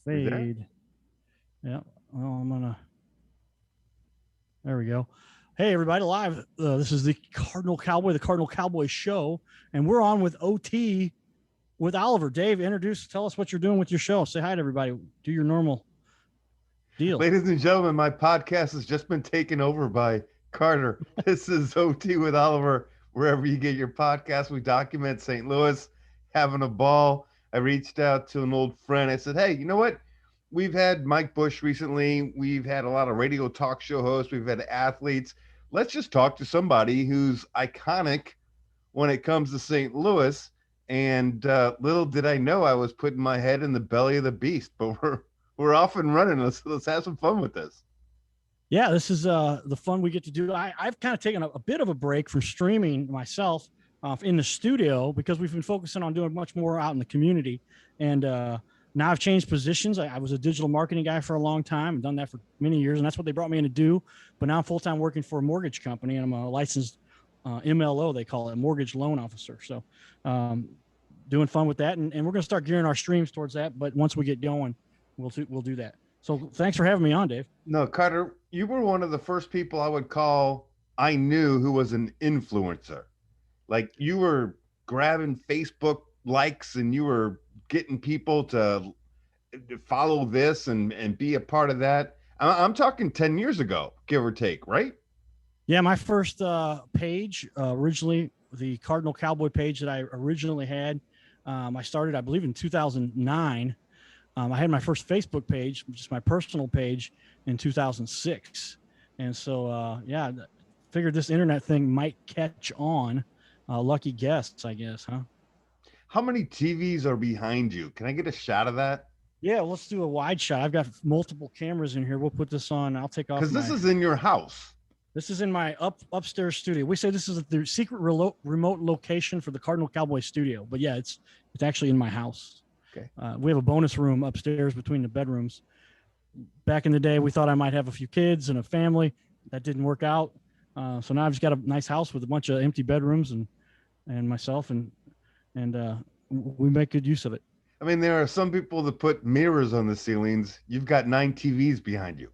fade. Yeah. Well, there we go. Hey, everybody, live. This is the Cardinal Cowboy show, and we're on with OT with Oliver. Dave, tell us what you're doing with your show. Say hi to everybody. Do your normal deal. Ladies and gentlemen, my podcast has just been taken over by Carter. This is OT with Oliver. Wherever you get your podcast, we document St. Louis, having a ball. I reached out to an old friend. I said, hey, you know what? We've had Mike Bush recently. We've had a lot of radio talk show hosts. We've had athletes. Let's just talk to somebody who's iconic when it comes to St. Louis. And little did I know I was putting my head in the belly of the beast, but we're off and running. Let's have some fun with this. Yeah, this is the fun we get to do. I've kind of taken a bit of a break from streaming myself in the studio because we've been focusing on doing much more out in the community. And now I've changed positions. I was a digital marketing guy for a long time. I've done that for many years, and that's what they brought me in to do. But now I'm full-time working for a mortgage company, and I'm a licensed MLO, they call it, mortgage loan officer. So doing fun with that. And we're going to start gearing our streams towards that. But once we get going, we'll do that. So thanks for having me on, Dave. No, Carter, you were one of the first people I would call I knew who was an influencer. Like you were grabbing Facebook likes and you were getting people to follow this and be a part of that. I'm talking 10 years ago, give or take, right? Yeah, my first page, originally the Cardinal Cowboy page that I originally had, I started, I believe, in 2009. I had my first Facebook page, which is my personal page, in 2006. And so, figured this internet thing might catch on. Lucky guess, I guess, huh? How many TVs are behind you? Can I get a shot of that? Yeah, let's do a wide shot. I've got multiple cameras in here. We'll put this on. I'll take off. Because this is in your house. This is in my upstairs studio. We say this is the secret remote location for the Cardinal Cowboy studio. But yeah, it's actually in my house. Okay. We have a bonus room upstairs between the bedrooms. Back in the day, we thought I might have a few kids and a family. That didn't work out. So now I've just got a nice house with a bunch of empty bedrooms and myself and we make good use of it. I mean, there are some people that put mirrors on the ceilings. You've got 9 TVs behind you.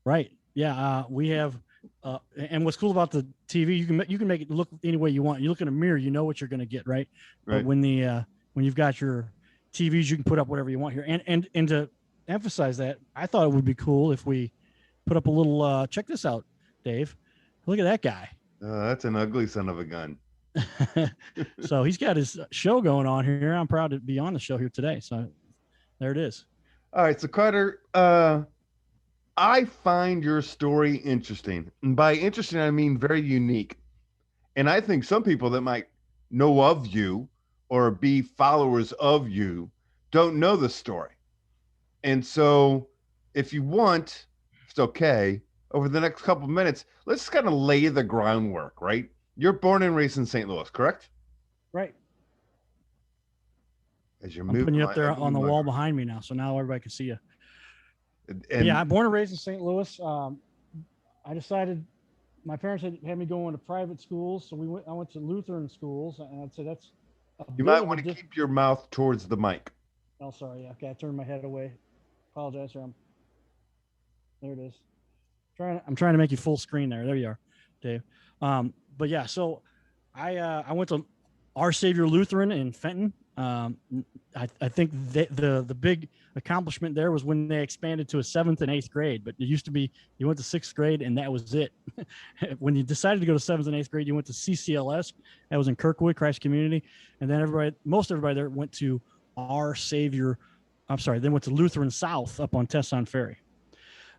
Right. Yeah. We have, and what's cool about the TV, you can make it look any way you want. You look in a mirror, you know what you're going to get, right? Right. But when you've got your TVs, you can put up whatever you want here. And to emphasize that, I thought it would be cool if we put up a little, check this out, Dave. Look at that guy. That's an ugly son of a gun. So he's got his show going on here. I'm proud to be on the show here today. So there it is. All right. So Carter, I find your story interesting. And by interesting, I mean very unique. And I think some people that might know of you or be followers of you don't know the story. And so if you want, if it's okay, over the next couple of minutes, let's kind of lay the groundwork, right? You're born and raised in St. Louis, correct? Right. As you're I'm putting you up there on the wall behind me now, so now everybody can see you. And yeah, I'm born and raised in St. Louis. I decided my parents had me going to private schools, so I went to Lutheran schools, and I'd say that's. You might want to keep your mouth towards the mic. Oh, sorry. Yeah, okay, I turned my head away. Apologize, sir. There it is. I'm trying to make you full screen there. There you are, Dave. But yeah, so I went to Our Savior Lutheran in Fenton. I think the big accomplishment there was when they expanded to a 7th and 8th grade. But it used to be you went to 6th grade and that was it. When you decided to go to 7th and 8th grade, you went to CCLS. That was in Kirkwood, Christ Community, and then most everybody there went to Our Savior. I'm sorry, then went to Lutheran South up on Tesson Ferry.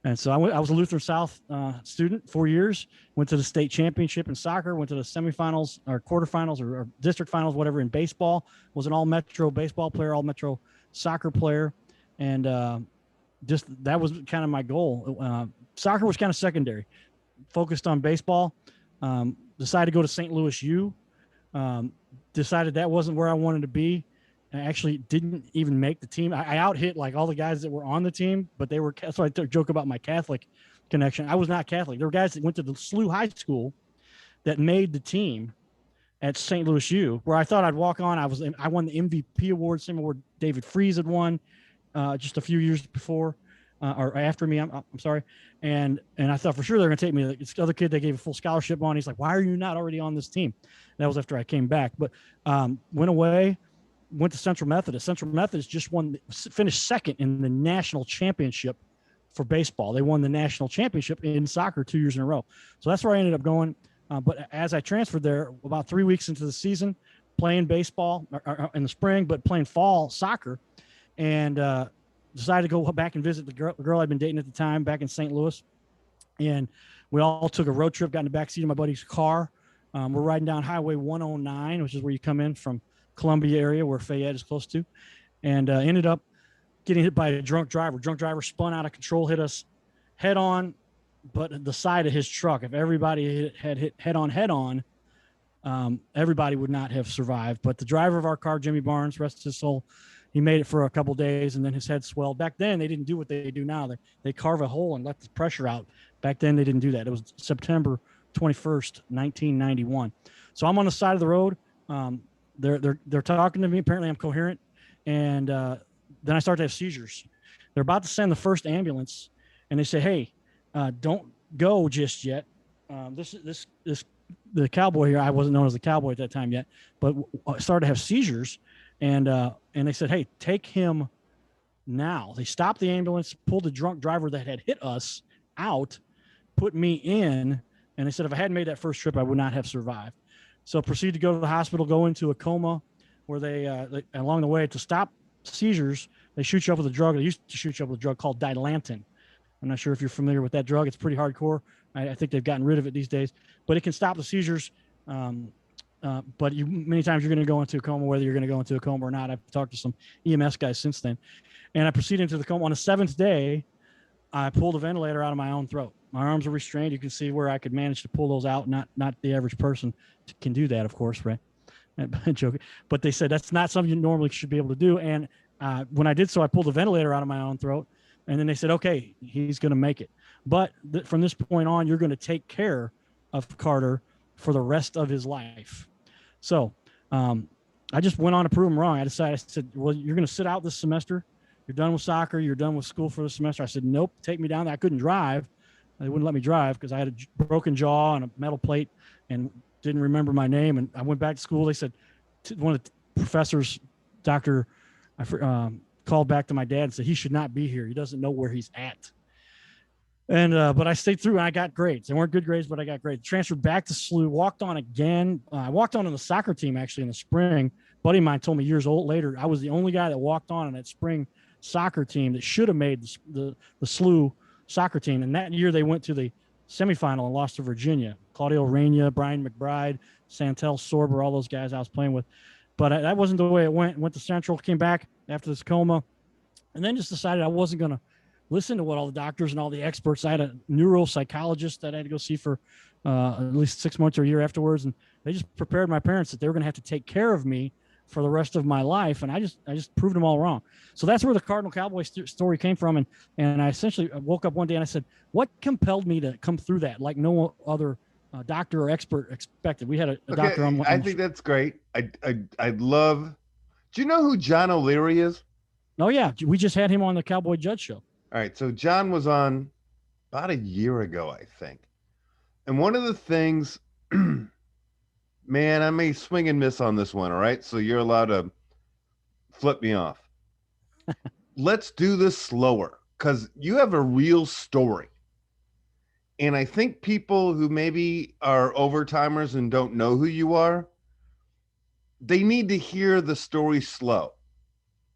And so I was a Lutheran South student, 4 years, went to the state championship in soccer, went to the semifinals or quarterfinals or district finals, whatever, in baseball, was an all-metro baseball player, all-metro soccer player. And just that was kind of my goal. Soccer was kind of secondary, focused on baseball, decided to go to St. Louis U, decided that wasn't where I wanted to be. I actually didn't even make the team. I out-hit like all the guys that were on the team, but they were, that's why I joke about my Catholic connection. I was not Catholic. There were guys that went to the SLU High School that made the team at St. Louis U, where I thought I'd walk on. I won the MVP award, same award David Freese had won. just a few years before or after me. I'm sorry. And I thought for sure they're going to take me. It's the other kid they gave a full scholarship on. He's like, why are you not already on this team? That was after I came back, but went away, went to Central Methodist. Central Methodist just finished second in the national championship for baseball. They won the national championship in soccer 2 years in a row. So that's where I ended up going. But as I transferred there, about 3 weeks into the season, playing baseball in the spring, but playing fall soccer, and decided to go back and visit the girl I'd been dating at the time back in St. Louis. And we all took a road trip, got in the backseat of my buddy's car. We're riding down Highway 109, which is where you come in from Columbia area, where Fayette is close to, and ended up getting hit by a drunk driver. Drunk driver spun out of control, hit us head on, but the side of his truck. If everybody had hit head on, everybody would not have survived. But the driver of our car, Jimmy Barnes, rest his soul, he made it for a couple of days, and then his head swelled. Back then, they didn't do what they do now. They carve a hole and let the pressure out. Back then, they didn't do that. It was September 21st, 1991. So I'm on the side of the road. They're talking to me. Apparently, I'm coherent, and then I start to have seizures. They're about to send the first ambulance, and they say, "Hey, don't go just yet." The Cowboy here, I wasn't known as the Cowboy at that time yet, but I started to have seizures, and they said, "Hey, take him now." They stopped the ambulance, pulled the drunk driver that had hit us out, put me in, and they said if I hadn't made that first trip, I would not have survived. So proceed to go to the hospital, go into a coma, where they along the way to stop seizures, they shoot you up with a drug. They used to shoot you up with a drug called Dilantin. I'm not sure if you're familiar with that drug. It's pretty hardcore. I think they've gotten rid of it these days, but it can stop the seizures. But many times you're going to go into a coma, whether you're going to go into a coma or not. I've talked to some EMS guys since then, and I proceeded into the coma. On the seventh day, I pulled a ventilator out of my own throat. My arms are restrained. You can see where I could manage to pull those out. Not the average person can do that, of course, right? Joking. But they said that's not something you normally should be able to do. And when I did so, I pulled the ventilator out of my own throat. And then they said, okay, he's going to make it. But from this point on, you're going to take care of Carter for the rest of his life. So I just went on to prove him wrong. I said, well, you're going to sit out this semester. You're done with soccer. You're done with school for the semester. I said, nope, take me down there. I couldn't drive. They wouldn't let me drive because I had a broken jaw and a metal plate and didn't remember my name. And I went back to school. They said, one of the professors, Dr. called back to my dad and said, he should not be here. He doesn't know where he's at. And, but I stayed through and I got grades. They weren't good grades, but I got grades. Transferred back to SLU, walked on again. I walked on the soccer team actually in the spring. A buddy of mine told me years later, I was the only guy that walked on that spring soccer team that should have made the SLU soccer team. And that year they went to the semifinal and lost to Virginia. Claudio Reyna, Brian McBride, Santel Sorber, all those guys I was playing with. But that wasn't the way it went. Went to Central, came back after this coma, and then just decided I wasn't going to listen to what all the doctors and all the experts. I had a neuropsychologist that I had to go see for at least 6 months or a year afterwards, and they just prepared my parents that they were going to have to take care of me for the rest of my life, and I just proved them all wrong. So that's where the Cardinal Cowboy story came from, and I essentially woke up one day and I said, what compelled me to come through that like no other doctor or expert expected? We had a doctor on. I think that's great. I'd love. Do you know who John O'Leary is? Oh yeah, we just had him on the Cowboy Judge show. All right, so John was on about a year ago, I think, and one of the things, man, I may swing and miss on this one. All right, so you're allowed to flip me off. Let's do this slower because you have a real story. And I think people who maybe are overtimers and don't know who you are, they need to hear the story slow.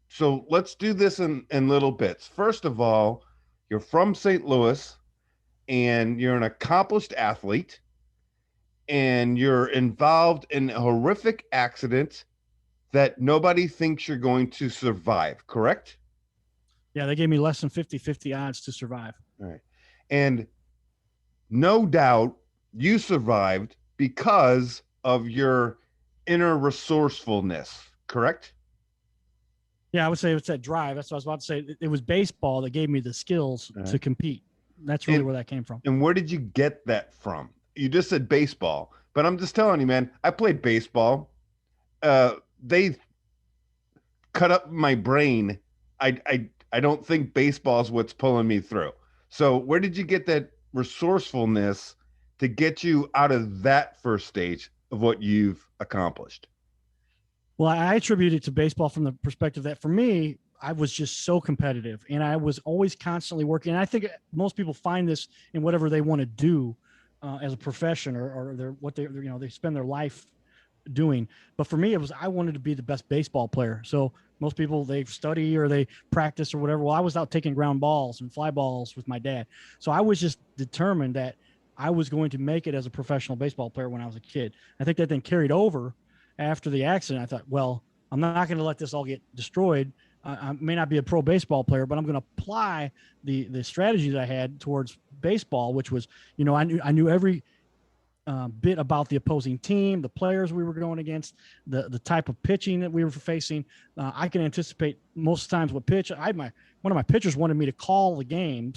So let's do this in little bits. First of all, you're from St. Louis and you're an accomplished athlete and you're involved in a horrific accident that nobody thinks you're going to survive, correct? Yeah, they gave me less than 50-50 odds to survive. All right. And no doubt you survived because of your inner resourcefulness, correct? Yeah, I would say it's that drive. That's what I was about to say. It was baseball that gave me the skills to compete. That's really where that came from. And where did you get that from? You just said baseball, but I'm just telling you, man, I played baseball. They cut up my brain. I I don't think baseball is what's pulling me through. So where did you get that resourcefulness to get you out of that first stage of what you've accomplished? Well, I attribute it to baseball from the perspective that for me, I was just so competitive and I was always constantly working. And I think most people find this in whatever they want to do as a profession or what they spend their life doing. But for me, it was I wanted to be the best baseball player. So most people they study or they practice or whatever. Well, I was out taking ground balls and fly balls with my dad. So I was just determined that I was going to make it as a professional baseball player when I was a kid. I think that then carried over after the accident. I thought, well, I'm not going to let this all get destroyed. I may not be a pro baseball player, but I'm going to apply the strategy that I had towards baseball, which was, I knew every bit about the opposing team, the players we were going against, the type of pitching that we were facing. I can anticipate most times what pitch. One of my pitchers wanted me to call the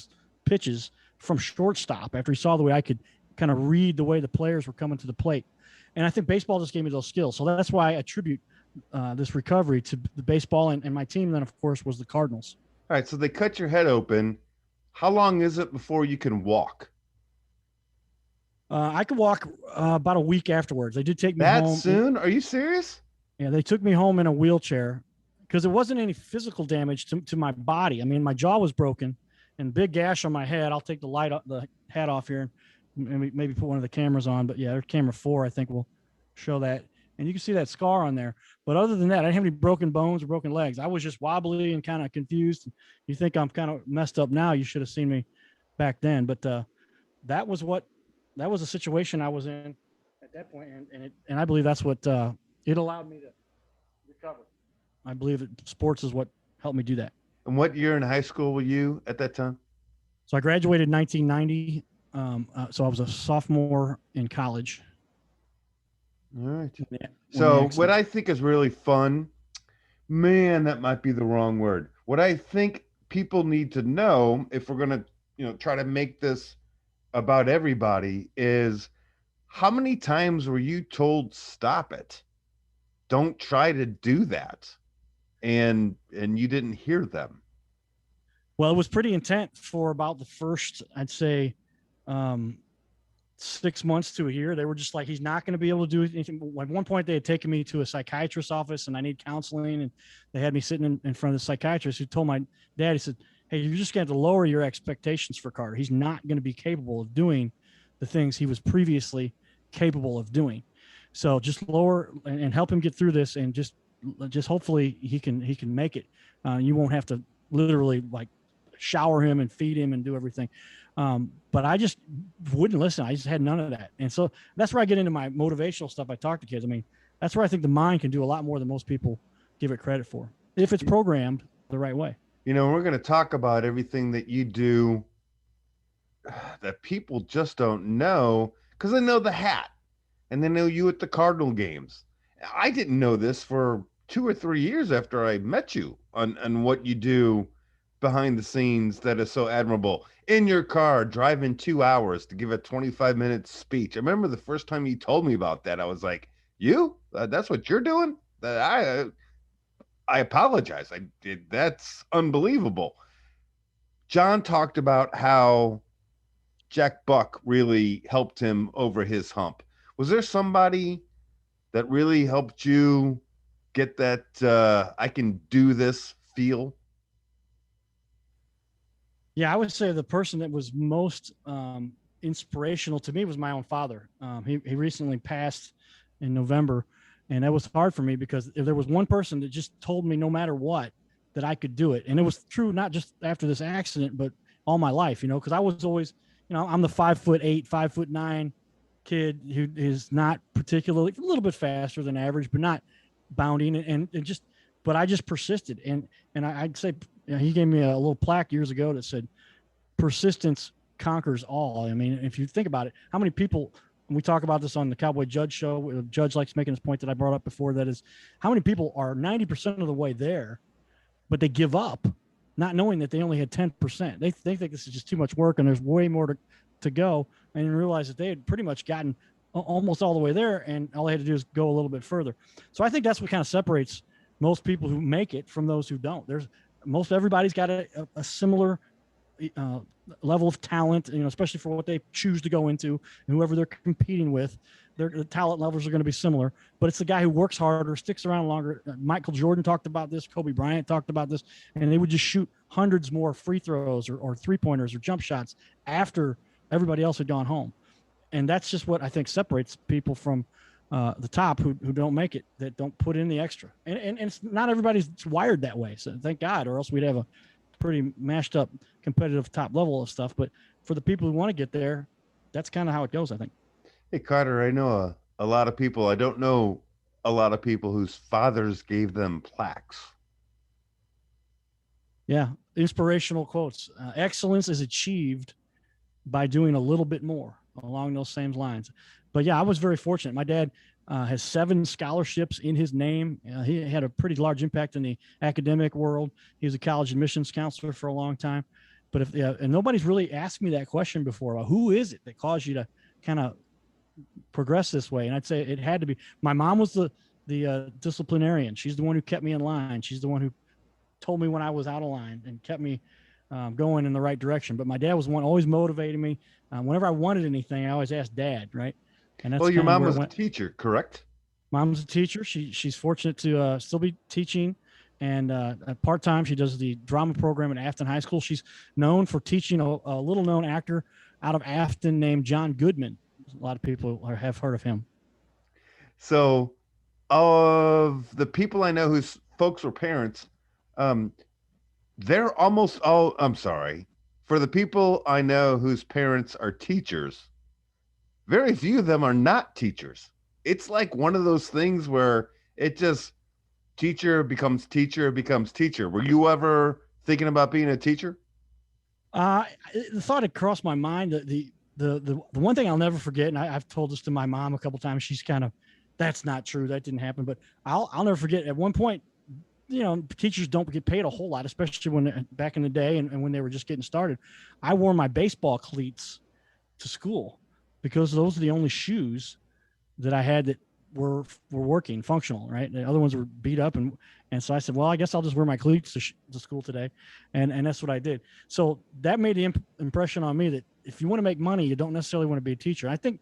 pitches from shortstop after he saw the way I could kind of read the way the players were coming to the plate. And I think baseball just gave me those skills. So that's why I attribute this recovery to the baseball and my team. Then, of course, was the Cardinals. All right. So they cut your head open. How long is it before you can walk? I could walk about a week afterwards. They did take me home. That soon? Are you serious? Yeah, they took me home in a wheelchair because it wasn't any physical damage to my body. I mean, my jaw was broken and big gash on my head. I'll take the hat off here and maybe put one of the cameras on. But yeah, there's camera 4, I think will show that. And you can see that scar on there. But other than that, I didn't have any broken bones or broken legs. I was just wobbly and kind of confused. You think I'm kind of messed up now. You should have seen me back then. But that was a situation I was in at that point. And I believe that's what it allowed me to recover. I believe that sports is what helped me do that. And what year in high school were you at that time? So I graduated in 1990. So I was a sophomore in college. All right. So what I think is really fun, man, that might be the wrong word. What I think people need to know if we're going to, try to make this about everybody is how many times were you told, stop it? Don't try to do that. And you didn't hear them. Well, it was pretty intense for about the first, I'd say, 6 months to a year. They were just like, he's not going to be able to do anything. At one point, they had taken me to a psychiatrist's office and I need counseling. And they had me sitting in front of the psychiatrist who told my dad, he said, hey, you're just going to have to lower your expectations for Carter. He's not going to be capable of doing the things he was previously capable of doing. So just lower and help him get through this and just hopefully he can make it. You won't have to literally like shower him and feed him and do everything. But I just wouldn't listen. I just had none of that. And so that's where I get into my motivational stuff. I talk to kids. I mean, that's where I think the mind can do a lot more than most people give it credit for, if it's programmed the right way. We're going to talk about everything that you do that people just don't know because they know the hat and they know you at the Cardinal games. I didn't know this for 2 or 3 years after I met you on what you do behind the scenes that is so admirable. In your car, driving 2 hours to give a 25-minute speech. I remember the first time you told me about that, I was like, you? That's what you're doing? I apologize. That's unbelievable. John talked about how Jack Buck really helped him over his hump. Was there somebody that really helped you get that I can do this feel? Yeah, I would say the person that was most inspirational to me was my own father. He recently passed in November. And that was hard for me because if there was one person that just told me no matter what that I could do it. And it was true, not just after this accident, but all my life, because I was always, I'm the 5'8", 5'9" kid who is not particularly a little bit faster than average, but not bounding but I just persisted. And I'd say, he gave me a little plaque years ago that said, persistence conquers all. I mean, if you think about it, how many people, and we talk about this on the Cowboy Judge show. The Judge likes making this point that I brought up before. That is, how many people are 90% of the way there, but they give up, not knowing that they only had 10%. They think this is just too much work and there's way more to go, and realize that they had pretty much gotten almost all the way there, and all they had to do is go a little bit further. So I think that's what kind of separates most people who make it from those who don't. There's most everybody's got a similar level of talent, especially for what they choose to go into and whoever they're competing with. Their talent levels are going to be similar, but it's the guy who works harder, sticks around longer. Michael Jordan talked about this. Kobe Bryant talked about this, and they would just shoot hundreds more free throws or 3-pointers or jump shots after everybody else had gone home. And that's just what I think separates people from the top who don't make it, that don't put in the extra. And it's not everybody's wired that way. So thank God, or else we'd have a pretty mashed up competitive top level of stuff. But for the people who want to get there, that's kind of how it goes, I think. Hey, Carter, I know a lot of people. I don't know a lot of people whose fathers gave them plaques. Yeah. Inspirational quotes. Excellence is achieved by doing a little bit more, along those same lines. But yeah, I was very fortunate. My dad has 7 scholarships in his name. He had a pretty large impact in the academic world. He was a college admissions counselor for a long time. But and nobody's really asked me that question before about who is it that caused you to kind of progress this way. And I'd say it had to be my mom. Was the disciplinarian. She's the one who kept me in line. She's the one who told me when I was out of line and kept me going in the right direction. But my dad was the one always motivating me. Whenever I wanted anything, I always asked Dad, right? And that's your mom was a teacher, correct? Mom's a teacher. She's fortunate to still be teaching, and part-time she does the drama program at Afton High School. She's known for teaching a little-known actor out of Afton named John Goodman. A lot of people have heard of him. So, of the people I know whose folks were parents, they're almost all, I'm sorry, for the people I know whose parents are teachers, very few of them are not teachers. It's like one of those things where it just teacher becomes teacher becomes teacher. Were you ever thinking about being a teacher? The thought had crossed my mind. The one thing I'll never forget, and I've told this to my mom a couple of times. She's kind of, that's not true. That didn't happen. But I'll never forget. At one point, teachers don't get paid a whole lot, especially when back in the day and when they were just getting started. I wore my baseball cleats to school because those are the only shoes that I had that were working, functional, right? The other ones were beat up. And so I said, well, I guess I'll just wear my cleats to school today. And that's what I did. So that made the impression on me that if you want to make money, you don't necessarily want to be a teacher. I think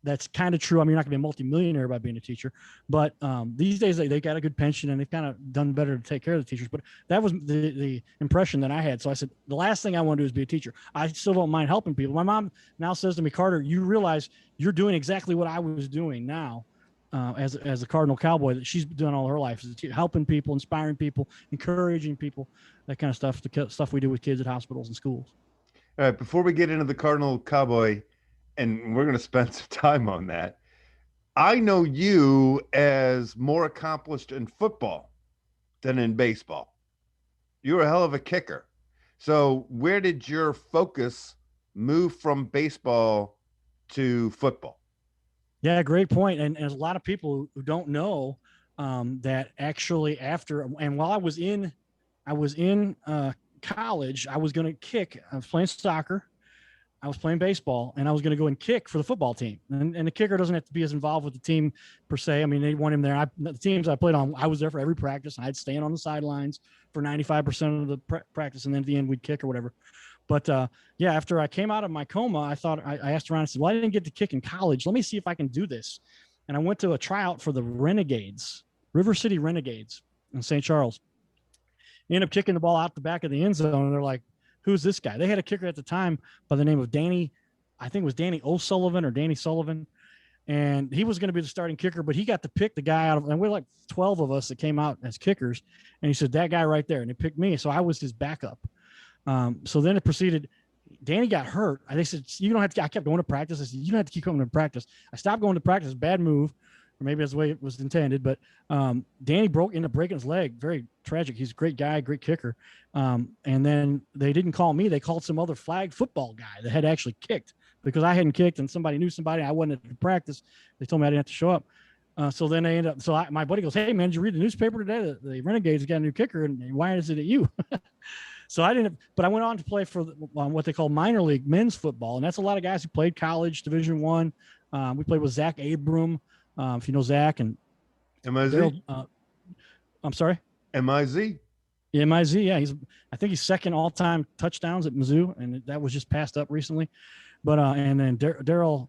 that's kind of true. I mean, you're not gonna be a multimillionaire by being a teacher, but these days they got a good pension and they've kind of done better to take care of the teachers. But that was the impression that I had. So I said, the last thing I want to do is be a teacher. I still don't mind helping people. My mom now says to me, Carter, you realize you're doing exactly what I was doing now as a Cardinal Cowboy that she's done all her life, is helping people, inspiring people, encouraging people, that kind of stuff, the stuff we do with kids at hospitals and schools. All right, before we get into the Cardinal Cowboy, and we're going to spend some time on that, I know you as more accomplished in football than in baseball. You're a hell of a kicker. So where did your focus move from baseball to football? Yeah, great point. And there's a lot of people who don't know that actually after, and while I was in college, I was going to kick. I was playing soccer, I was playing baseball, and I was going to go and kick for the football team. And the kicker doesn't have to be as involved with the team per se. I mean, they want him there. The teams I played on, I was there for every practice. I'd stand on the sidelines for 95% of the practice, and then at the end we'd kick or whatever. But yeah, after I came out of my coma, I thought, I asked around, I said, well, I didn't get to kick in college. Let me see if I can do this. And I went to a tryout for the Renegades, River City Renegades in St. Charles. Ended up kicking the ball out the back of the end zone, and they're like, who's this guy? They had a kicker at the time by the name of Danny, I think it was Danny O'Sullivan or Danny Sullivan. And he was going to be the starting kicker, but he got to pick the guy out of, and we're like 12 of us that came out as kickers. And he said, that guy right there. And he picked me. So I was his backup. So then it proceeded. Danny got hurt. They said, you don't have to, I kept going to practice. I said, you don't have to keep coming to practice. I stopped going to practice. Bad move. Or maybe that's the way it was intended. But Danny ended up breaking his leg. Very tragic. He's a great guy, great kicker. And then they didn't call me. They called some other flag football guy that had actually kicked, because I hadn't kicked and somebody knew somebody. I wasn't at practice. They told me I didn't have to show up. So then they ended up. So my buddy goes, hey, man, did you read the newspaper today? The Renegades got a new kicker. And why is it at you? So I didn't, but I went on to play for what they call minor league men's football. And that's a lot of guys who played college, Division I. We played with Zach Abram. If you know Zach, and M-I-Z? I'm sorry? M-I-Z? Yeah, MIZ. Yeah, I think he's second all-time touchdowns at Mizzou, and that was just passed up recently. But and then Daryl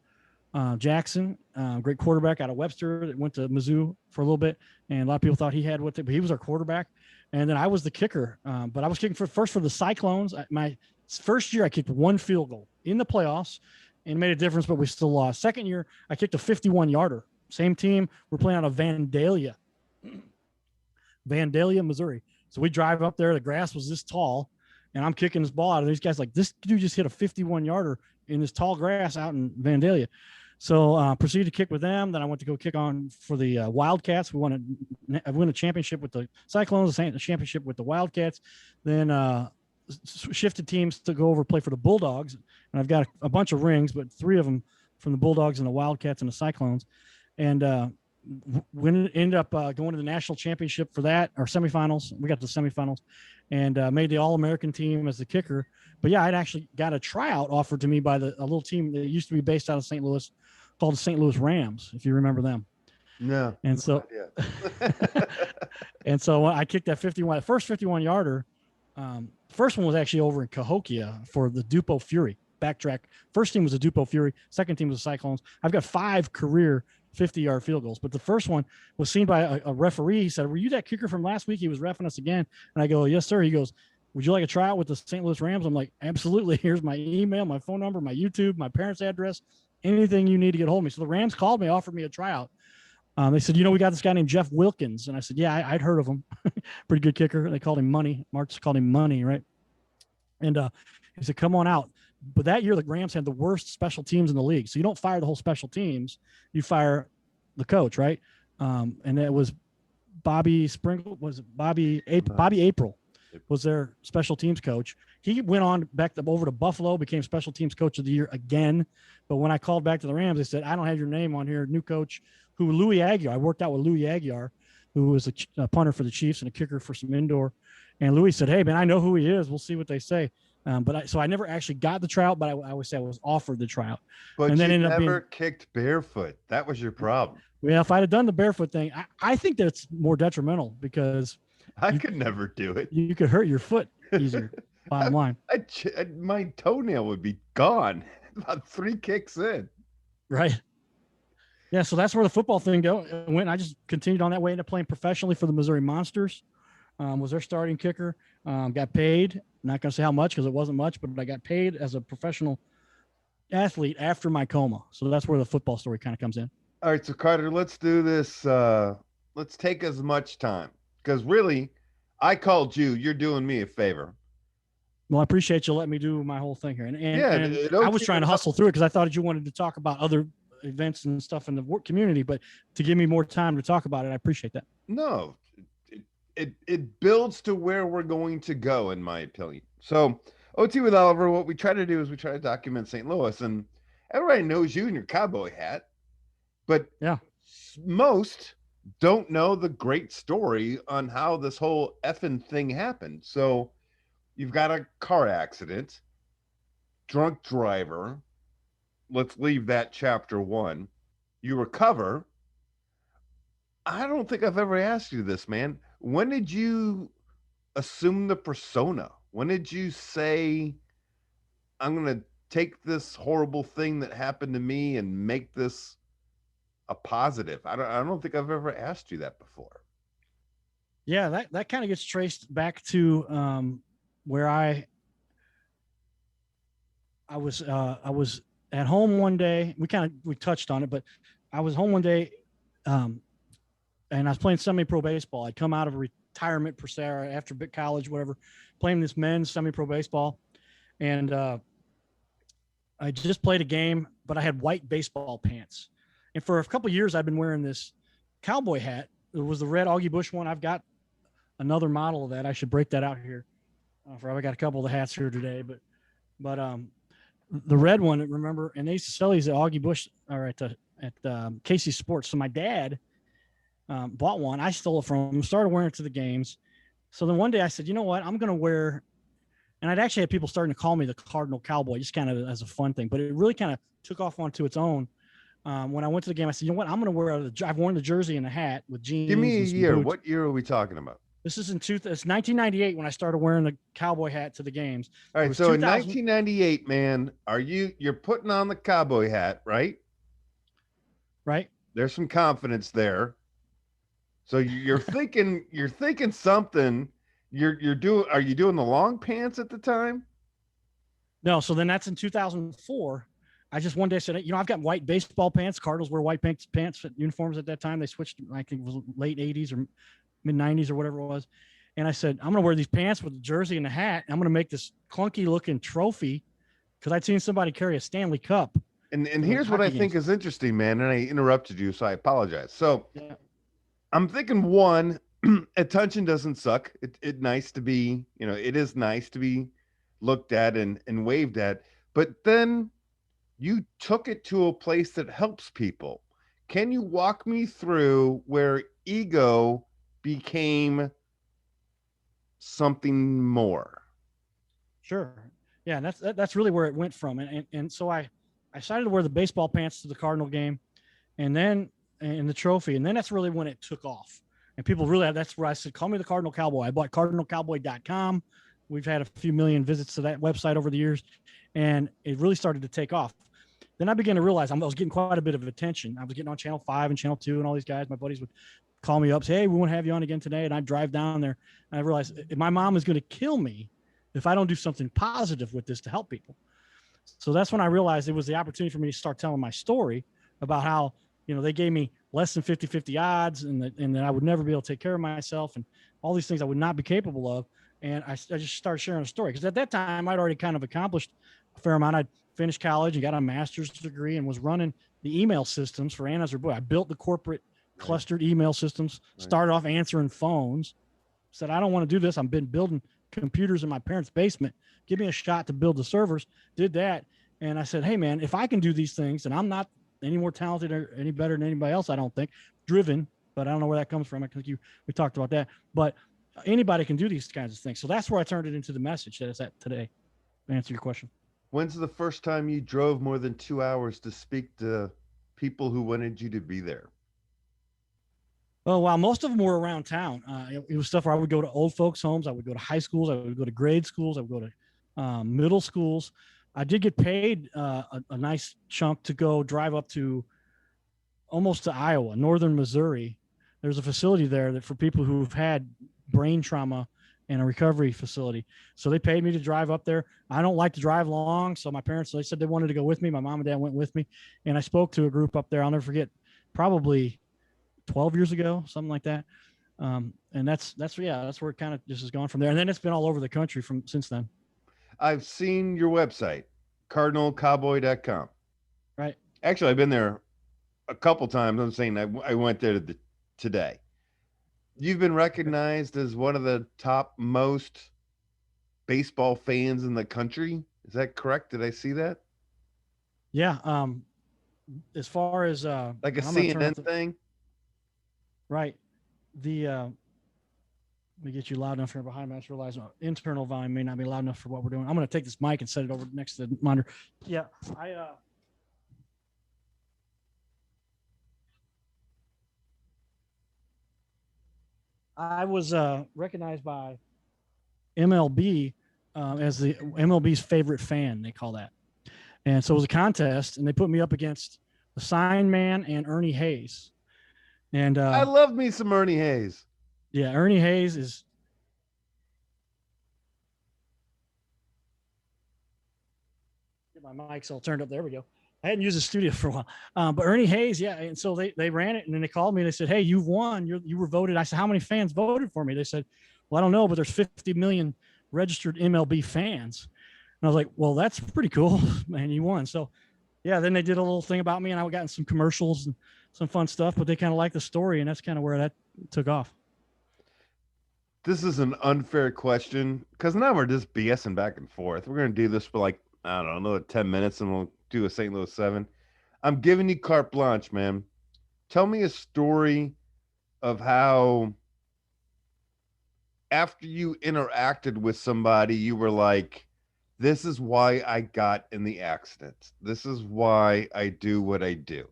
Jackson, great quarterback out of Webster that went to Mizzou for a little bit, and a lot of people thought he had what, but he was our quarterback. And then I was the kicker, but I was kicking for the Cyclones. My first year, I kicked one field goal in the playoffs, and made a difference, but we still lost. Second year, I kicked a 51-yarder. Same team. We're playing out of Vandalia, Missouri. So we drive up there. The grass was this tall, and I'm kicking this ball out. And these guys like, this dude just hit a 51-yarder in this tall grass out in Vandalia. So proceeded to kick with them. Then I went to go kick on for the Wildcats. We won a championship with the Cyclones, a championship with the Wildcats. Then shifted teams to go over play for the Bulldogs. And I've got a bunch of rings, but 3 of them from the Bulldogs and the Wildcats and the Cyclones. And we ended up going to the national championship for that, or semifinals. We got to the semifinals and made the All-American team as the kicker. But yeah, I'd actually got a tryout offered to me by a little team that used to be based out of St. Louis called the St. Louis Rams, if you remember them. No. And so, and so I kicked that first 51-yarder. First one was actually over in Cahokia for the Dupo Fury. Backtrack. First team was the Dupo Fury. Second team was the Cyclones. I've got 5 career 50-yard field goals, but the first one was seen by a referee. He said, "Were you that kicker from last week?" He was reffing us again. And I go, "Yes, sir." He goes, "Would you like a tryout with the St. Louis Rams?" I'm like, "Absolutely. Here's my email, my phone number, my YouTube, my parents' address, anything you need to get hold of me." So the Rams called me, offered me a tryout. They said, "We got this guy named Jeff Wilkins." And I said, "Yeah, I'd heard of him." Pretty good kicker. They called him Money. Marks called him Money, right? And he said, "Come on out." But that year, the Rams had the worst special teams in the league. So you don't fire the whole special teams. You fire the coach, right? And it was Bobby Sprinkle. Was it Bobby April was their special teams coach. He went on back over to Buffalo, became special teams coach of the year again. But when I called back to the Rams, they said, "I don't have your name on here." New coach, Louis Aguiar. I worked out with Louis Aguiar, who was a punter for the Chiefs and a kicker for some indoor. And Louis said, "Hey, man, I know who he is. We'll see what they say." So I never actually got the tryout, but I always say I was offered the tryout. But and then you never kicked barefoot. That was your problem. Well, if I'd have done the barefoot thing, I think that's more detrimental because I could never do it. You could hurt your foot easier. Bottom line, my toenail would be gone about 3 kicks in. Right. Yeah. So that's where the football thing went. I just continued on that way, ended up playing professionally for the Missouri Monsters. Was their starting kicker. Got paid. Not going to say how much because it wasn't much, but I got paid as a professional athlete after my coma. So that's where the football story kind of comes in. All right, so Carter, let's do this. Let's take as much time because really, I called you. You're doing me a favor. Well, I appreciate you letting me do my whole thing here. And yeah, I was trying to hustle through it because I thought you wanted to talk about other events and stuff in the work community, but to give me more time to talk about it, I appreciate that. No, it builds to where we're going to go, in my opinion. So, OT with Oliver, what we try to do is we try to document St. Louis, and everybody knows you in your cowboy hat, but yeah, most don't know the great story on how this whole effing thing happened. So, you've got a car accident, drunk driver. Let's leave that chapter 1. You recover. I don't think I've ever asked you this, man. When did you assume the persona? When did you say, "I'm going to take this horrible thing that happened to me and make this a positive"? I don't think I've ever asked you that before. Yeah, that kind of gets traced back to where I was at home one day. We touched on it, but I was home one day, and I was playing semi-pro baseball. I'd come out of retirement per se, after big college, whatever, playing this men's semi-pro baseball, and I just played a game, but I had white baseball pants, and for a couple of years I've been wearing this cowboy hat. It was the red Augie Bush one. I've got another model of that. I should break that out here. I got a couple of the hats here today, but the red one, remember, and they used to sell these at Augie Bush or at Casey's Sports. So my dad bought one. I stole it from him, started wearing it to the games. So then one day I said, "You know what? I'm going to wear," and I'd actually had people starting to call me the Cardinal Cowboy, just kind of as a fun thing, but it really kind of took off onto its own. When I went to the game, I said, "You know what? I'm going to wear I've worn the jersey and the hat with jeans." Give me a year. Boots. What year are we talking about? This is it's 1998 when I started wearing the cowboy hat to the games. All It right. was So in 2000, 1998, man, you're putting on the cowboy hat, right? right? There's some confidence there. So you're thinking something. Are you doing the long pants at the time? No, so then that's in 2004. I just one day said, I've got white baseball pants. Cardinals wear white pants uniforms at that time. They switched, I think it was late 80s or mid 90s or whatever it was. And I said, I'm going to wear these pants with the jersey and the hat. I'm going to make this clunky looking trophy because I'd seen somebody carry a Stanley Cup. And here's what I think is interesting, man. And I interrupted you, so I apologize. So yeah. I'm thinking one, attention doesn't suck. It nice to be, it is nice to be looked at and waved at. But then you took it to a place that helps people. Can you walk me through where ego became something more? Sure. Yeah, and that's really where it went from. And so I decided to wear the baseball pants to the Cardinal game, and then in the trophy, and then that's really when it took off. And people really, that's where I said, call me the Cardinal Cowboy. I bought cardinalcowboy.com. We've had a few million visits to that website over the years, and it really started to take off. Then I began to realize I was getting quite a bit of attention. I was getting on Channel 5 and Channel 2, and all these guys, my buddies would call me up, say, hey, we want to have you on again today. And I'd drive down there, and I realized my mom is going to kill me if I don't do something positive with this to help people. So that's when I realized it was the opportunity for me to start telling my story about how, they gave me less than 50-50 odds and that I would never be able to take care of myself and all these things I would not be capable of. And I just started sharing a story because at that time I'd already kind of accomplished a fair amount. I'd finished college and got a master's degree and was running the email systems for Anheuser-Busch. I built the corporate clustered email systems, started off answering phones, said, I don't want to do this. I've been building computers in my parents' basement. Give me a shot to build the servers. Did that. And I said, hey, man, if I can do these things, and I'm not any more talented or any better than anybody else, I don't think, driven, but I don't know where that comes from. I think we talked about that. But anybody can do these kinds of things. So that's where I turned it into the message that it's at today, to answer your question. When's the first time you drove more than 2 hours to speak to people who wanted you to be there? Oh, wow. Most of them were around town. It was stuff where I would go to old folks' homes. I would go to high schools. I would go to grade schools. I would go to middle schools. I did get paid a nice chunk to go drive up to almost to Iowa, northern Missouri. There's a facility there that for people who've had brain trauma and a recovery facility. So they paid me to drive up there. I don't like to drive long. So my parents, they said they wanted to go with me. My mom and dad went with me. And I spoke to a group up there. I'll never forget, probably 12 years ago, something like that. And that's where it kind of just has gone from there. And then it's been all over the country since then. I've seen your website, cardinalcowboy.com. Right. Actually, I've been there a couple times. I'm saying I went there today. You've been recognized as one of the top most baseball fans in the country. Is that correct? Did I see that? Yeah. As far as like a CNN thing. Right. Let me get you loud enough here behind me. I just realized internal volume may not be loud enough for what we're doing. I'm going to take this mic and set it over next to the monitor. Yeah. I was recognized by MLB as the MLB's favorite fan, they call that. And so it was a contest, and they put me up against the Sign Man and Ernie Hayes. And I love me some Ernie Hayes. Yeah, Ernie Hayes is. Get my mic's all turned up. There we go. I hadn't used the studio for a while, but Ernie Hayes, yeah. And so they ran it, and then they called me and they said, "Hey, you've won. You were voted." I said, "How many fans voted for me?" They said, "Well, I don't know, but there's 50 million registered MLB fans." And I was like, "Well, that's pretty cool, man. You won." So, yeah. Then they did a little thing about me, and I got in some commercials and some fun stuff. But they kind of liked the story, and that's kind of where that took off. This is an unfair question because now we're just BSing back and forth. We're going to do this for like, I don't know, another 10 minutes and we'll do a St. Louis 7. I'm giving you carte blanche, man. Tell me a story of how after you interacted with somebody, you were like, this is why I got in the accident. This is why I do what I do.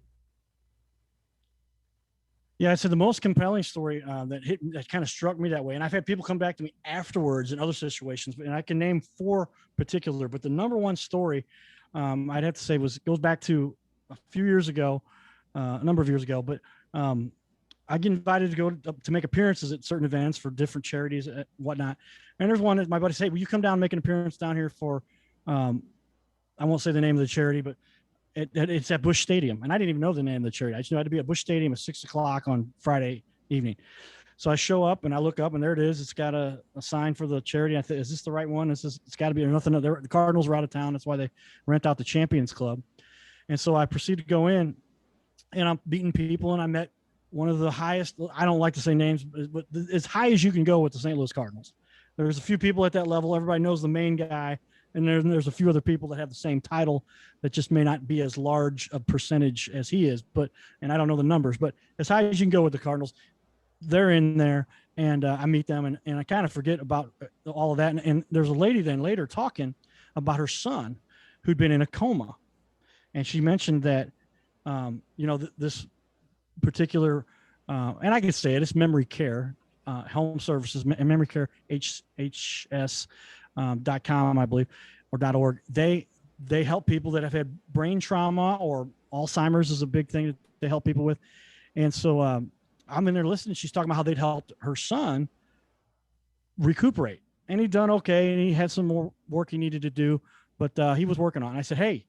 Yeah, I said the most compelling story that kind of struck me that way, and I've had people come back to me afterwards in other situations, and I can name 4 particular, but the number one story I'd have to say goes back to a few years ago, a number of years ago, but I get invited to go to make appearances at certain events for different charities and whatnot. And there's one that my buddy said, "Will you come down and make an appearance down here for?" I won't say the name of the charity, but it's at Busch Stadium, and I didn't even know the name of the charity. I just knew I had to be at Busch Stadium at 6:00 on Friday evening. So I show up and I look up, and there it is. It's got a sign for the charity. I think, is this the right one? It's got to be nothing. The Cardinals are out of town. That's why they rent out the Champions Club. And so I proceed to go in, and I'm beating people, and I met one of the highest. I don't like to say names, but as high as you can go with the St. Louis Cardinals. There's a few people at that level. Everybody knows the main guy. And there's a few other people that have the same title that just may not be as large a percentage as he is, and I don't know the numbers, but as high as you can go with the Cardinals, they're in there, and I meet them, and I kind of forget about all of that. And there's a lady then later talking about her son who'd been in a coma, and she mentioned that, this particular, and I can say it, it's Memory Care, Home Services, Memory Care, HS. .com, I believe, or .org. They help people that have had brain trauma, or Alzheimer's is a big thing that they help people with. And so I'm in there listening. She's talking about how they'd helped her son recuperate, and he'd done okay, and he had some more work he needed to do, but he was working on it. I said, hey,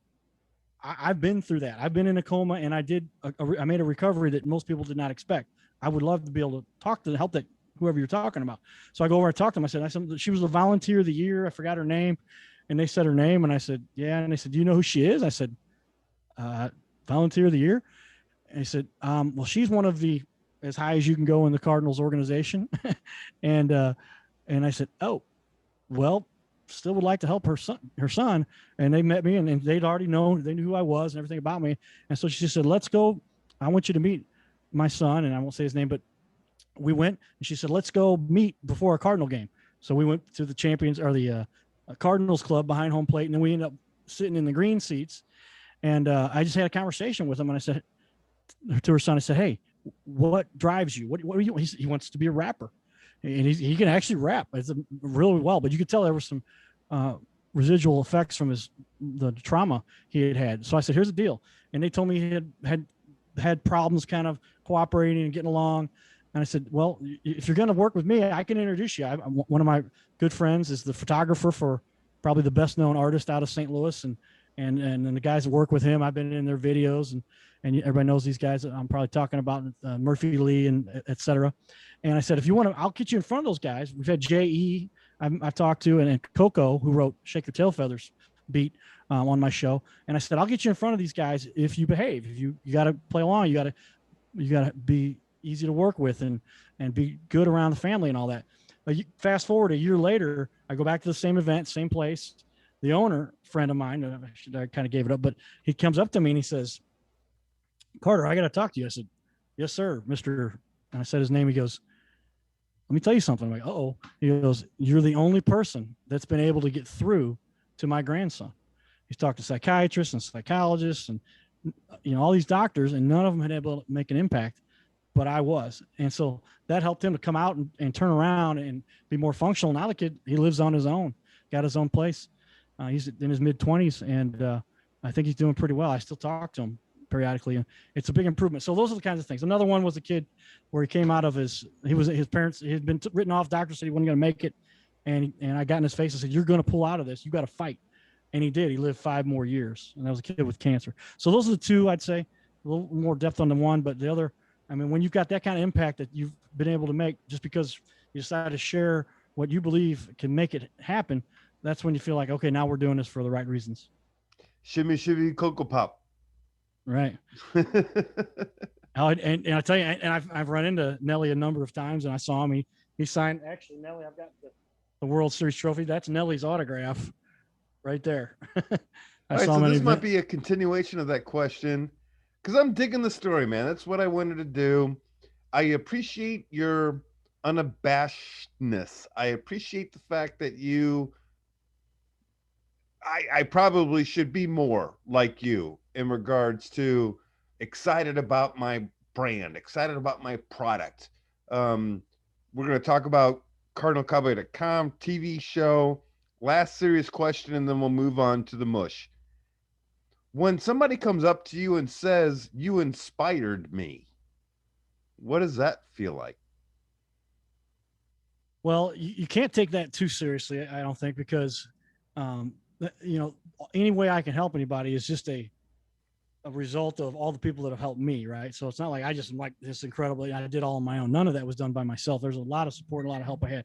I've been through that. I've been in a coma, and I made a recovery that most people did not expect. I would love to be able to help that whoever you're talking about. So I go over and talk to them. I said, she was a volunteer of the year. I forgot her name. And they said her name. And I said, yeah. And they said, do you know who she is? I said, volunteer of the year. And he said, well, she's one of the as high as you can go in the Cardinals organization. and I said, oh, well, still would like to help her son. And they met me, and they'd already known, they knew who I was and everything about me. And so she just said, let's go. I want you to meet my son. And I won't say his name, but we went, and she said, let's go meet before a Cardinal game. So we went to the Champions, or the Cardinals club behind home plate. And then we ended up sitting in the green seats. And I just had a conversation with him. And I said to her son, I said, hey, what drives you? What are you? He wants to be a rapper, and he can actually rap. It's really well, but you could tell there was some residual effects from the trauma he had. So I said, here's the deal. And they told me he had problems kind of cooperating and getting along. And I said, well, if you're going to work with me, I can introduce you. One of my good friends is the photographer for probably the best known artist out of St. Louis. And the guys that work with him, I've been in their videos, and everybody knows these guys that I'm probably talking about, Murphy Lee and et cetera. And I said, if you want to, I'll get you in front of those guys. We've had J.E. I've talked to, and Coco, who wrote Shake Your Tail Feathers beat on my show. And I said, I'll get you in front of these guys if you behave. If you got to play along, you got to be easy to work with and be good around the family and all that. But fast forward a year later, I go back to the same event, same place. The owner, friend of mine, I kind of gave it up, but he comes up to me and he says, Carter, I got to talk to you. I said, yes, sir, Mr. And I said his name. He goes, let me tell you something. I'm like, uh-oh. He goes, you're the only person that's been able to get through to my grandson. He's talked to psychiatrists and psychologists and, all these doctors, and none of them had able to make an impact, but I was. And so that helped him to come out and turn around and be more functional. Now the kid, he lives on his own, got his own place. He's in his mid-20s, and I think he's doing pretty well. I still talk to him periodically, and it's a big improvement. So those are the kinds of things. Another one was a kid where he came out of his parents, he had been written off. Doctor said he wasn't going to make it, and I got in his face and said, you're going to pull out of this. You got to fight. And he did. He lived 5 more years, and that was a kid with cancer. So those are the two, I'd say. A little more depth on the one, but the other, I mean, when you've got that kind of impact that you've been able to make just because you decided to share what you believe can make it happen, that's when you feel like, okay, now we're doing this for the right reasons. Shimmy, shimmy, Cocoa Pop. Right. and I tell you, and I've run into Nelly a number of times, and I saw him. He signed. Actually, Nelly, I've got the World Series trophy. That's Nelly's autograph, right there. All right, so this might be a continuation of that question, because I'm digging the story, man. That's what I wanted to do. I appreciate your unabashedness. I appreciate the fact that I probably should be more like you in regards to excited about my brand, excited about my product. We're going to talk about CardinalCowboy.com, TV show, last serious question, and then we'll move on to the mush. When somebody comes up to you and says, "You inspired me," what does that feel like? Well, you can't take that too seriously, I don't think, because, um, you know, any way I can help anybody is just a result of all the people that have helped me, right? So it's not like I just am like this incredibly, I did all on my own. None of that was done by myself. There's a lot of support, a lot of help I had,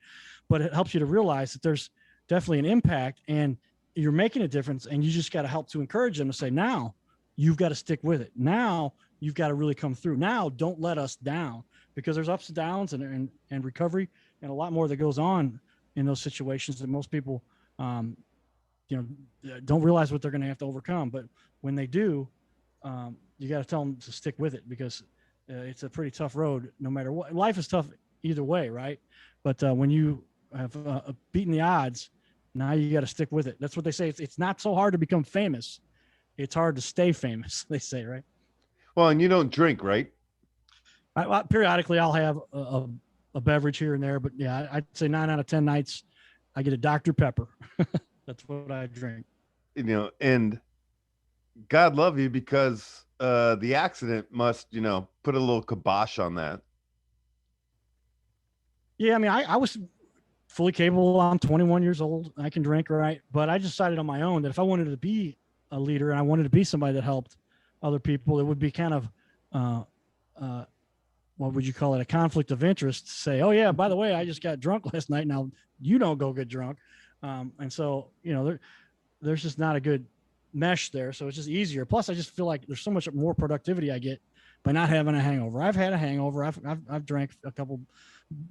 but it helps you to realize that there's definitely an impact and you're making a difference. And you just got to help to encourage them to say, now you've got to stick with it. Now you've got to really come through. Now don't let us down, because there's ups and downs and recovery and a lot more that goes on in those situations that most people, um, don't realize what they're going to have to overcome. But when they do, you got to tell them to stick with it, because it's a pretty tough road no matter what. Life is tough either way, right? But when you have beaten the odds, now you got to stick with it. That's what they say. It's not so hard to become famous. It's hard to stay famous, they say, right? Well, and you don't drink, right? Periodically, I'll have a beverage here and there, but yeah, I'd say 9 out of 10 nights I get a Dr. Pepper. That's what I drink. And God love you, because the accident must, put a little kibosh on that. Yeah, I mean, I was fully capable. I'm 21 years old. I can drink, right? But I decided on my own that if I wanted to be a leader and I wanted to be somebody that helped other people, it would be kind of, what would you call it? A conflict of interest to say, oh yeah, by the way, I just got drunk last night. Now you don't go get drunk. And so, there's just not a good mesh there. So it's just easier. Plus I just feel like there's so much more productivity I get by not having a hangover. I've had a hangover. I've drank a couple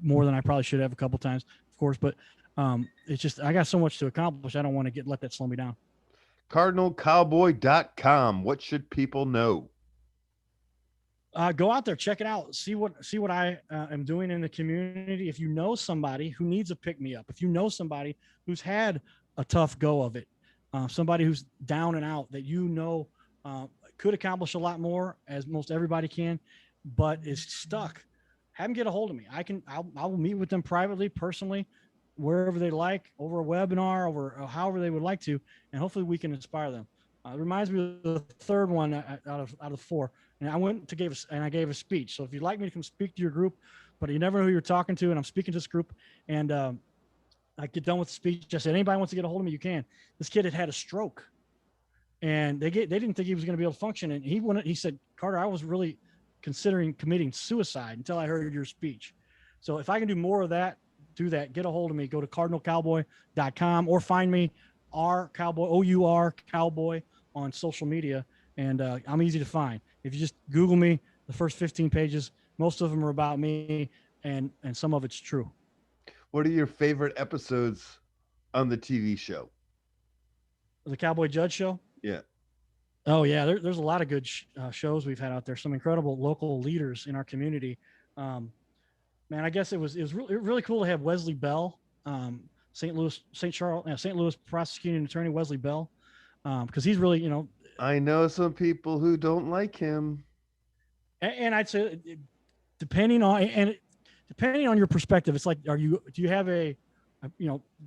more than I probably should have a couple times, of course, but it's just, I got so much to accomplish. I don't want to let that slow me down. CardinalCowboy.com. What should people know? Go out there, check it out, see what I am doing in the community. If you know somebody who needs a pick me up, if you know somebody who's had a tough go of it, somebody who's down and out that could accomplish a lot more, as most everybody can, but is stuck, have them get a hold of me. I will meet with them privately, personally, wherever they like, over a webinar, over however they would like to, and hopefully we can inspire them. It reminds me of the third one out of four. And I gave a speech. So if you'd like me to come speak to your group, but you never know who you're talking to, and I'm speaking to this group, and I get done with the speech, I said, anybody wants to get a hold of me, you can. This kid had a stroke, and they didn't think he was going to be able to function. And he said, Carter, I was really considering committing suicide until I heard your speech. So if I can do more of that, do that. Get a hold of me. Go to cardinalcowboy.com or find me Cowboy, OUR Cowboy on social media. And I'm easy to find. If you just Google me, the first 15 pages, most of them are about me, and some of it's true. What are your favorite episodes on the TV show? The Cowboy Judge Show? Yeah. Oh, yeah. There's a lot of good shows we've had out there. Some incredible local leaders in our community. Man, I guess it was really cool to have Wesley Bell, St. Louis prosecuting attorney Wesley Bell, because he's really, I know some people who don't like him. And I'd say, depending on your perspective, it's like, do you have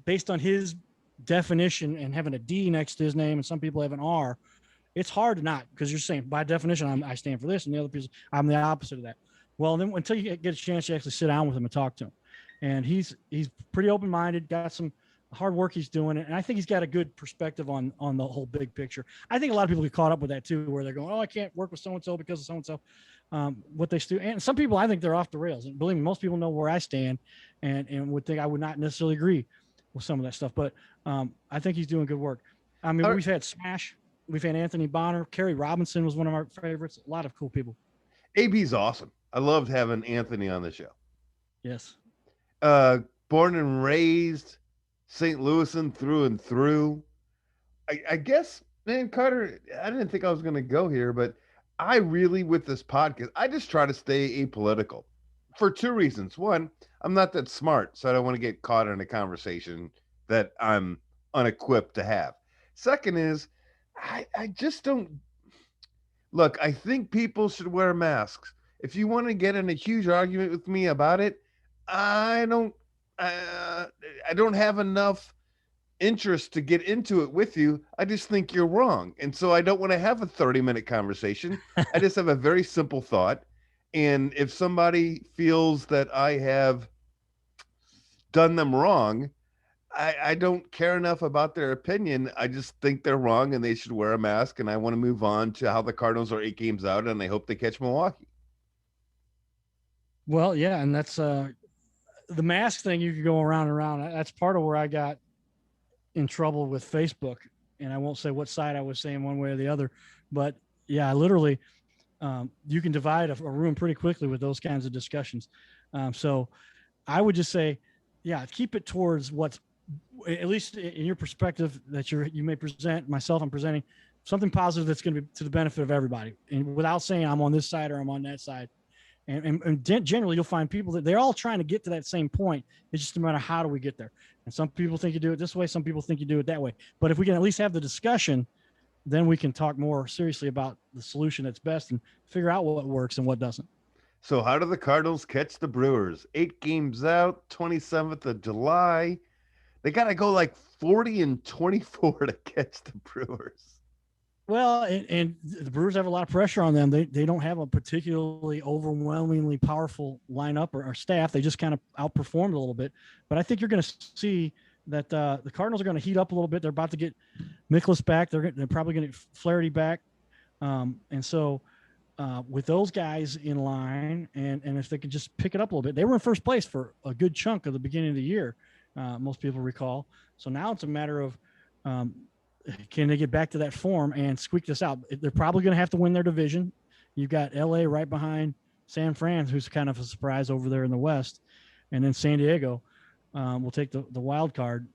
based on his definition and having a D next to his name, and some people have an R, it's hard to not, because you're saying by definition, I stand for this, and the other people, I'm the opposite of that. Well, then until you get a chance to actually sit down with him and talk to him, and he's pretty open-minded, got some hard work he's doing, and I think he's got a good perspective on the whole big picture. I think a lot of people get caught up with that too, where they're going, oh, I can't work with so-and-so because of so-and-so, what they do. And some people, I think they're off the rails, and believe me, most people know where I stand and would think I would not necessarily agree with some of that stuff, but I think he's doing good work. I mean, we've had Smash, we've had Anthony Bonner, Kerry Robinson was one of our favorites, a lot of cool people. AB's awesome. I loved having Anthony on the show. Yes. Born and raised St. Louisan through and through. I guess, man, Carter, I didn't think I was going to go here, but I really, with this podcast, I just try to stay apolitical for two reasons. One, I'm not that smart, so I don't want to get caught in a conversation that I'm unequipped to have. Second is, I just don't. Look, I think people should wear masks. If you want to get in a huge argument with me about it, I don't. I don't have enough interest to get into it with you. I just think you're wrong. And so I don't want to have a 30-minute conversation. I just have a very simple thought. And if somebody feels that I have done them wrong, I don't care enough about their opinion. I just think they're wrong and they should wear a mask. And I want to move on to how the Cardinals are 8 games out and I hope they catch Milwaukee. Well, yeah, and that's the mask thing. You could go around and around. That's part of where I got in trouble with Facebook, and I won't say what side I was saying one way or the other, but yeah, literally, you can divide a room pretty quickly with those kinds of discussions. So I would just say, yeah, keep it towards what's, at least in your perspective that you may present. Myself, I'm presenting something positive that's going to be to the benefit of everybody, and without saying I'm on this side or I'm on that side. And generally, you'll find people that they're all trying to get to that same point. It's just a matter of how do we get there. And some people think you do it this way. Some people think you do it that way. But if we can at least have the discussion, then we can talk more seriously about the solution that's best and figure out what works and what doesn't. So how do the Cardinals catch the Brewers? 8 games out, 27th of July. They got to go like 40-24 to catch the Brewers. Well, and the Brewers have a lot of pressure on them. They don't have a particularly overwhelmingly powerful lineup or staff. They just kind of outperformed a little bit. But I think you're going to see that the Cardinals are going to heat up a little bit. They're about to get Mikolas back. They're probably going to get Flaherty back. And so with those guys in line, and if they could just pick it up a little bit, they were in first place for a good chunk of the beginning of the year, most people recall. So now it's a matter of can they get back to that form and squeak this out? They're probably going to have to win their division. You've got LA right behind San Fran, who's kind of a surprise over there in the West. And then San Diego will take the wild card.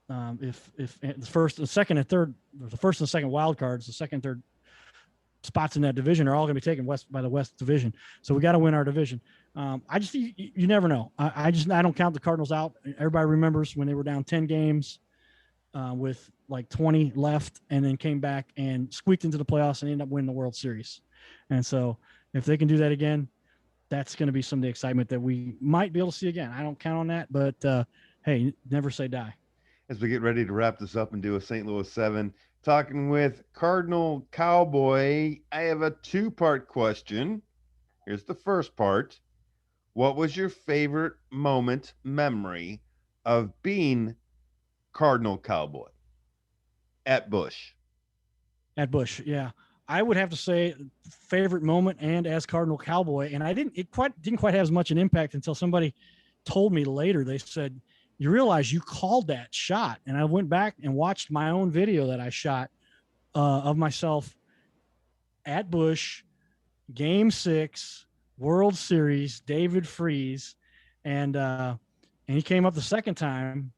If the first, the second, and third, the first and second wild cards, the second, third spots in that division are all going to be taken by the West Division. So we got to win our division. I just, you never know. I don't count the Cardinals out. Everybody remembers when they were down 10 games with like 20 left and then came back and squeaked into the playoffs and ended up winning the World Series. And so if they can do that again, that's going to be some of the excitement that we might be able to see again. I don't count on that, but hey, never say die. As we get ready to wrap this up and do a St. Louis 7, talking with Cardinal Cowboy, I have a 2-part question. Here's the first part. What was your favorite memory of being Cardinal Cowboy at Busch? At Busch, yeah. I would have to say favorite moment and as Cardinal Cowboy, and it didn't quite have as much an impact until somebody told me later. They said, you realize you called that shot. And I went back and watched my own video that I shot of myself at Busch, Game 6, World Series, David Freese. And he came up the second time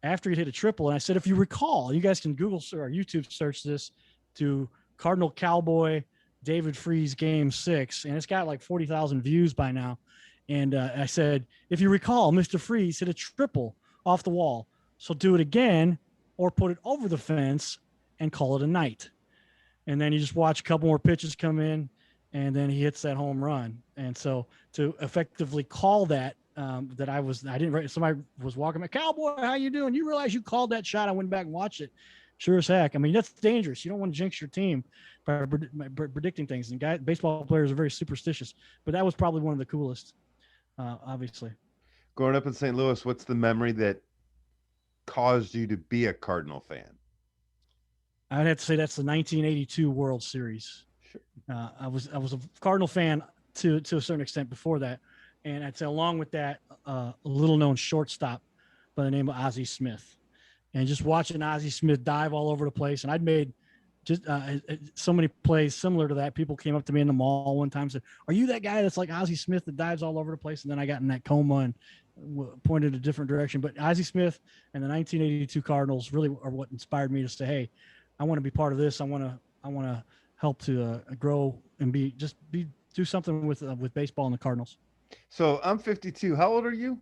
after he hit a triple. And I said, if you recall, you guys can Google or YouTube search this to Cardinal Cowboy, David Freese Game 6. And it's got like 40,000 views by now. And I said, if you recall, Mr. Freese hit a triple off the wall. So do it again or put it over the fence and call it a night. And then you just watch a couple more pitches come in and then he hits that home run. And so to effectively call that, somebody was walking by, Cowboy, how you doing? You realize you called that shot? I went back and watched it. Sure as heck. I mean, that's dangerous. You don't want to jinx your team by predicting things. And baseball players are very superstitious, but that was probably one of the coolest, obviously. Growing up in St. Louis, what's the memory that caused you to be a Cardinal fan? I'd have to say that's the 1982 World Series. Sure. I was a Cardinal fan to a certain extent before that, and I'd say along with that, a little-known shortstop by the name of Ozzie Smith, and just watching Ozzie Smith dive all over the place. And I'd made just so many plays similar to that. People came up to me in the mall one time and said, "Are you that guy that's like Ozzie Smith that dives all over the place?" And then I got in that coma and pointed a different direction. But Ozzie Smith and the 1982 Cardinals really are what inspired me to say, "Hey, I want to be part of this. I want to help to grow and do something with baseball and the Cardinals." So I'm 52. How old are you?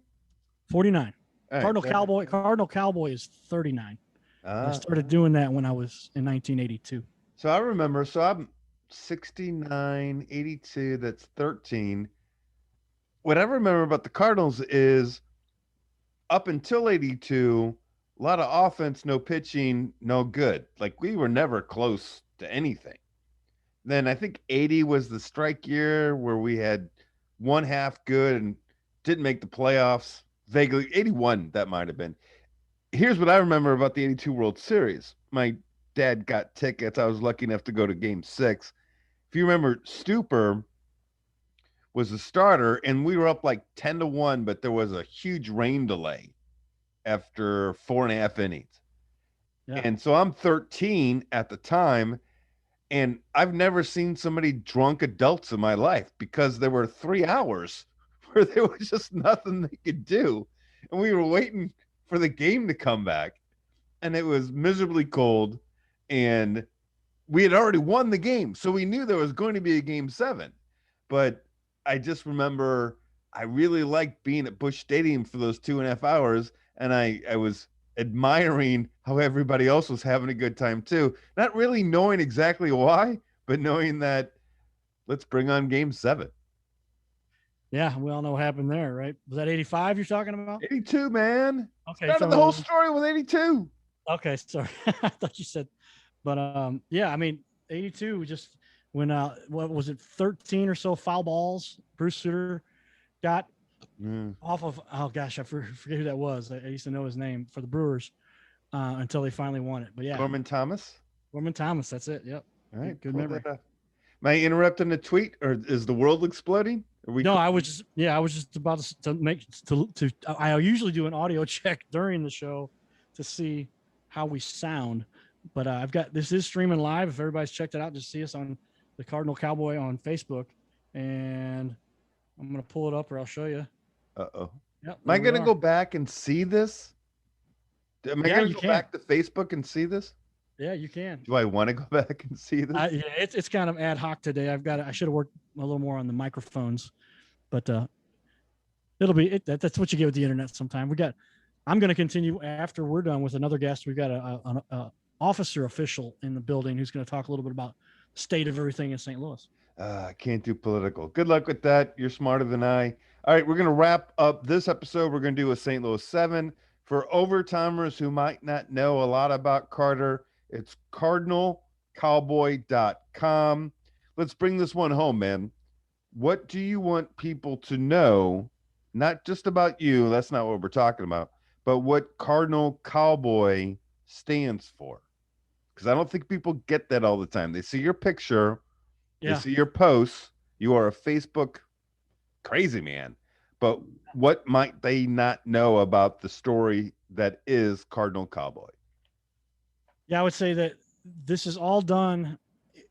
49. Right, Cardinal Cowboy is 39. I started doing that when I was in 1982. So I remember. So I'm 69, 82, that's 13. What I remember about the Cardinals is up until 82, a lot of offense, no pitching, no good. Like we were never close to anything. Then I think 80 was the strike year where we had one half good and didn't make the playoffs. Vaguely, 81, that might have been. Here's what I remember about the 82 World Series. My dad got tickets. I was lucky enough to go to game 6. If you remember, Stuper was the starter, and we were up like 10-1, but there was a huge rain delay after 4.5 innings. Yeah. And so I'm 13 at the time, and I've never seen so many drunk adults in my life because there were 3 hours where there was just nothing they could do. And we were waiting for the game to come back, and it was miserably cold, and we had already won the game. So we knew there was going to be a game 7. But I just remember I really liked being at Busch Stadium for those 2.5 hours. And I was admiring how everybody else was having a good time too. Not really knowing exactly why, but knowing that let's bring on game 7. Yeah, we all know what happened there, right? Was that 85 you're talking about? 82, man. Okay, Started the whole story with 82. Okay, sorry. I thought you said, but yeah, I mean, 82 just when what was it, 13 or so foul balls Bruce Sutter got off of, oh gosh, I forget who that was. I used to know his name for the Brewers until they finally won it. But yeah, Norman Thomas. That's it. Yep. All right, good memory. Am I interrupting the tweet, or is the world exploding? No, I was just about to I usually do an audio check during the show to see how we sound, but I've got, this is streaming live. If everybody's checked it out, just see us on the Cardinal Cowboy on Facebook, and I'm gonna pull it up, or I'll show you. Uh-oh. Yep, am I gonna go back and see this? Am I gonna go back to Facebook and see this? Yeah, you can. Do I want to go back and see this? Yeah, it's kind of ad hoc today. I should have worked a little more on the microphones, but it'll be that's what you get with the internet. Sometime I'm going to continue after we're done with another guest. We've got a officer official in the building who's going to talk a little bit about the state of everything in St. Louis. I can't do political. Good luck with that. You're smarter than I. All right, we're going to wrap up this episode. We're going to do a St. Louis 7 for overtimers who might not know a lot about Carter. It's cardinalcowboy.com. Let's bring this one home, man. What do you want people to know, not just about you, that's not what we're talking about, but what Cardinal Cowboy stands for? Because I don't think people get that all the time. They see your picture, they see your posts, you are a Facebook crazy man, but what might they not know about the story that is Cardinal Cowboy? Yeah, I would say that this is all done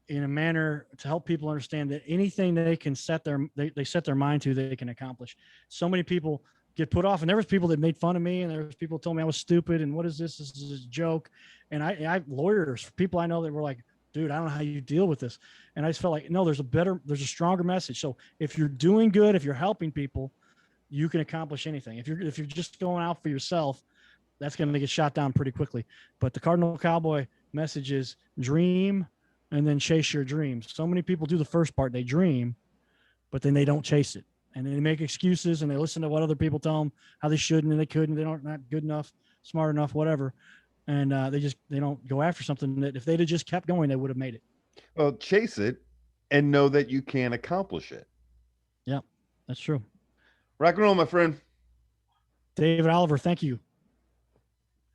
in a manner to help people understand that anything they can set their mind to, they can accomplish. So many people get put off, and there was people that made fun of me, and there was people told me I was stupid, and what is this? This is a joke. And I lawyers, people I know that were like, dude, I don't know how you deal with this. And I just felt like, no, there's a stronger message. So if you're doing good, if you're helping people, you can accomplish anything. If you're just going out for yourself, that's going to get shot down pretty quickly. But the Cardinal Cowboy message is dream and then chase your dreams. So many people do the first part. They dream, but then they don't chase it. And they make excuses, and they listen to what other people tell them how they shouldn't and they couldn't. They aren't not good enough, smart enough, whatever. And they don't go after something that if they'd have just kept going, they would have made it. Well, chase it and know that you can accomplish it. Yeah, that's true. Rock and roll, my friend. David Oliver, thank you.